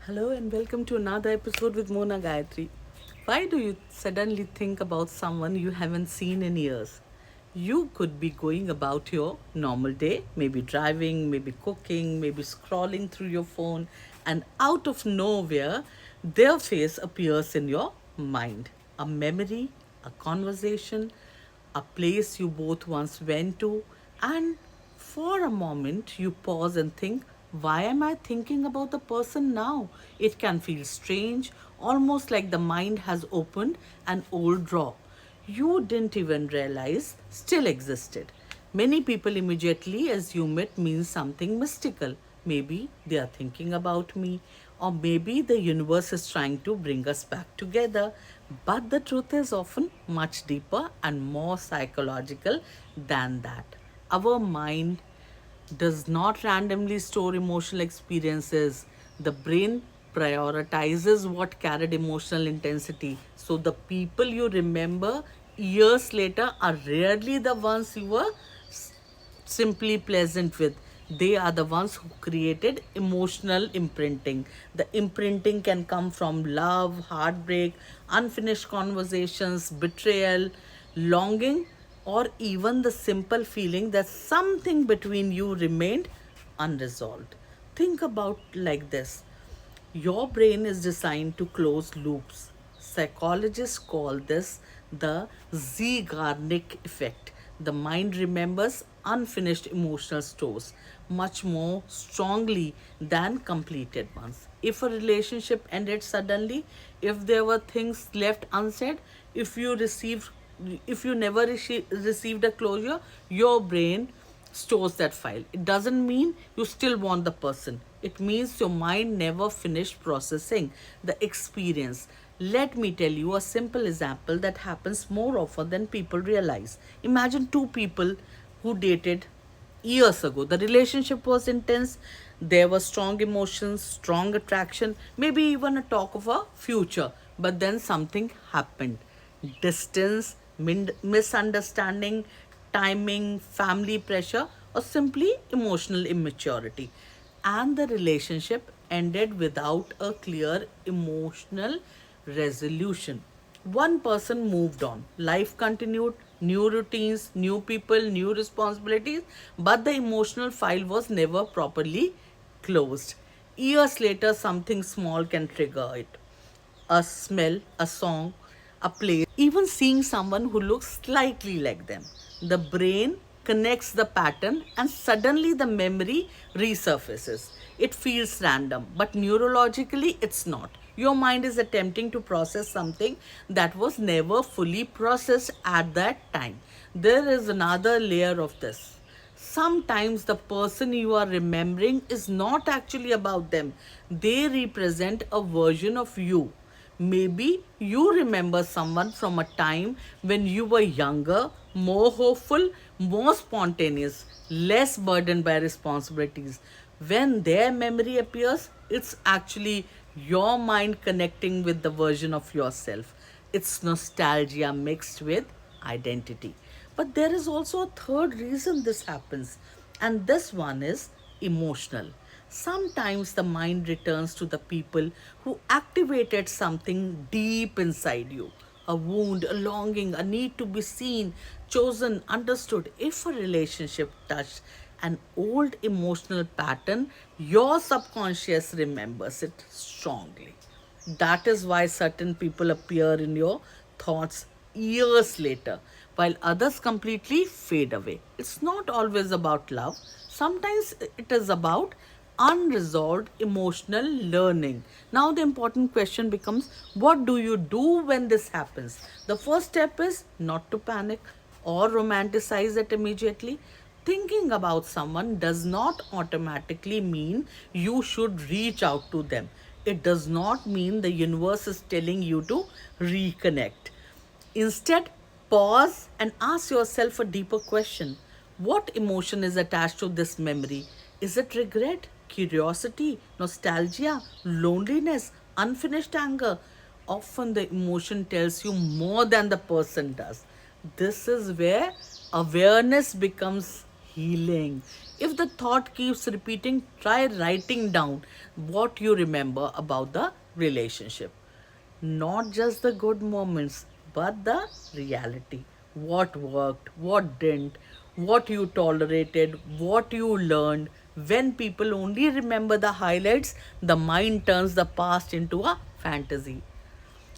Hello and welcome to another episode with Mona Gayatri. Why do you suddenly think about someone you haven't seen in years? You could be going about your normal day, maybe driving, maybe cooking, maybe scrolling through your phone, and out of nowhere, their face appears in your mind. A memory, a conversation, a place you both once went to, and for a moment you pause and think, why am I thinking about the person now? It can feel strange, almost like the mind has opened an old drawer you didn't even realize still existed. Many people immediately assume it means something mystical. Maybe they are thinking about me, or maybe the universe is trying to bring us back together. But the truth is often much deeper and more psychological than that. Our mind does not randomly store emotional experiences. The brain prioritizes what carried emotional intensity. So the people you remember years later are rarely the ones you were simply pleasant with. They are the ones who created emotional imprinting. The imprinting can come from love, heartbreak, unfinished conversations, betrayal, longing, or even the simple feeling that something between you remained unresolved. Think about like this. Your brain is designed to close loops. Psychologists call this the Zeigarnik effect. The mind remembers unfinished emotional stores much more strongly than completed ones. If a relationship ended suddenly, if there were things left unsaid, if you received if you never received a closure, your brain stores that file. It doesn't mean you still want the person. It means your mind never finished processing the experience. Let me tell you a simple example that happens more often than people realize. Imagine two people who dated years ago. The relationship was intense. There were strong emotions, strong attraction, maybe even a talk of a future. But then something happened. Distance, misunderstanding, timing, family pressure, or simply emotional immaturity. And the relationship ended without a clear emotional resolution. One person moved on. Life continued, new routines, new people, new responsibilities, but the emotional file was never properly closed. Years later, something small can trigger it. A smell, a song, a place, even seeing someone who looks slightly like them. The brain connects the pattern and suddenly the memory resurfaces. It feels random, but neurologically it's not. Your mind is attempting to process something that was never fully processed at that time. There is another layer of this. Sometimes the person you are remembering is not actually about them, they represent a version of you. Maybe you remember someone from a time when you were younger, more hopeful, more spontaneous, less burdened by responsibilities. When their memory appears, it's actually your mind connecting with the version of yourself. It's nostalgia mixed with identity. But there is also a third reason this happens, and this one is emotional. Sometimes the mind returns to the people who activated something deep inside you, a wound, a longing, a need to be seen, chosen, understood. If a relationship touched an old emotional pattern, your subconscious remembers it strongly. That is why certain people appear in your thoughts years later, while others completely fade away. It's not always about love, sometimes it is about unresolved emotional learning. Now, the important question becomes, what do you do when this happens? The first step is not to panic or romanticize it immediately. Thinking about someone does not automatically mean you should reach out to them. It does not mean the universe is telling you to reconnect. Instead, pause and ask yourself a deeper question. What emotion is attached to this memory? Is it regret, curiosity, nostalgia, loneliness, unfinished anger? Often the emotion tells you more than the person does. This is where awareness becomes healing. If the thought keeps repeating, try writing down what you remember about the relationship. Not just the good moments, but the reality. What worked, what didn't, what you tolerated, what you learned. When people only remember the highlights, the mind turns the past into a fantasy.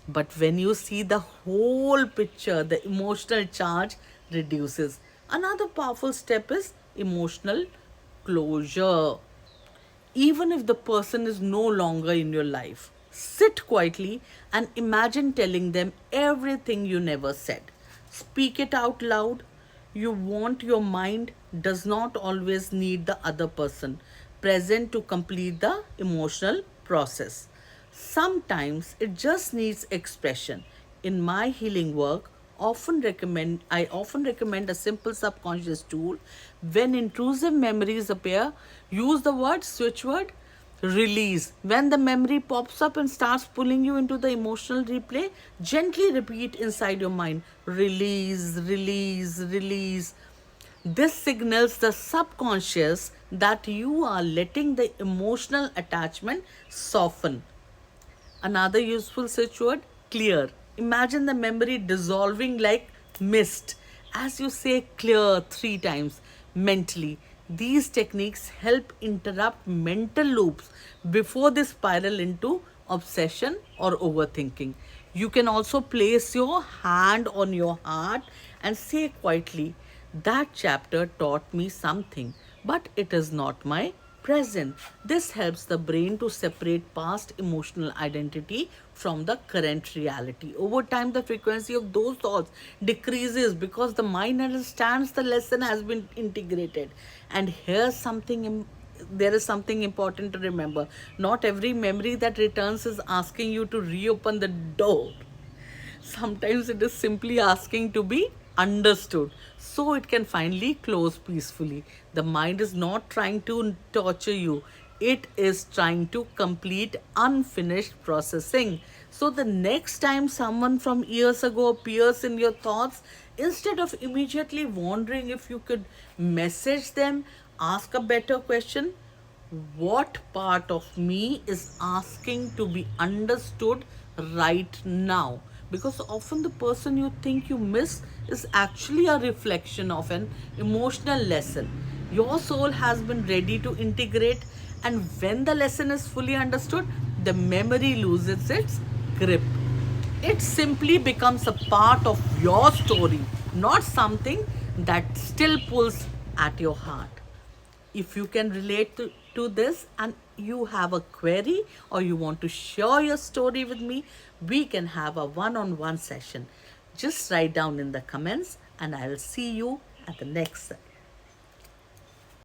But when you see the whole picture, the emotional charge reduces. Another powerful step is emotional closure. Even if the person is no longer in your life, sit quietly and imagine telling them everything you never said. Speak it out loud. You want your mind does not always need the other person present to complete the emotional process. Sometimes it just needs expression. In my healing work, I often recommend a simple subconscious tool. When intrusive memories appear, use the switch word, release. When the memory pops up and starts pulling you into the emotional replay, gently repeat inside your mind, release, release, release. This signals the subconscious that you are letting the emotional attachment soften. Another useful search word, clear. Imagine the memory dissolving like mist as you say clear 3 times mentally. These techniques help interrupt mental loops before they spiral into obsession or overthinking. You can also place your hand on your heart and say quietly, that chapter taught me something, but it is not my present. This helps the brain to separate past emotional identity from the current reality. Over time, the frequency of those thoughts decreases because the mind understands the lesson has been integrated. And here's something there is something important to remember. Not every memory that returns is asking you to reopen the door. Sometimes it is simply asking to be understood so it can finally close peacefully. The mind is not trying to torture you, it is trying to complete unfinished processing. So, the next time someone from years ago appears in your thoughts, instead of immediately wondering if you could message them, ask a better question. What part of me is asking to be understood right now? Because often the person you think you miss is actually a reflection of an emotional lesson your soul has been ready to integrate. And when the lesson is fully understood, the memory loses its grip. It simply becomes a part of your story, not something that still pulls at your heart. If you can relate to this and you have a query or you want to share your story with me, we can have a one-on-one session. Just write down in the comments and I'll see you at the next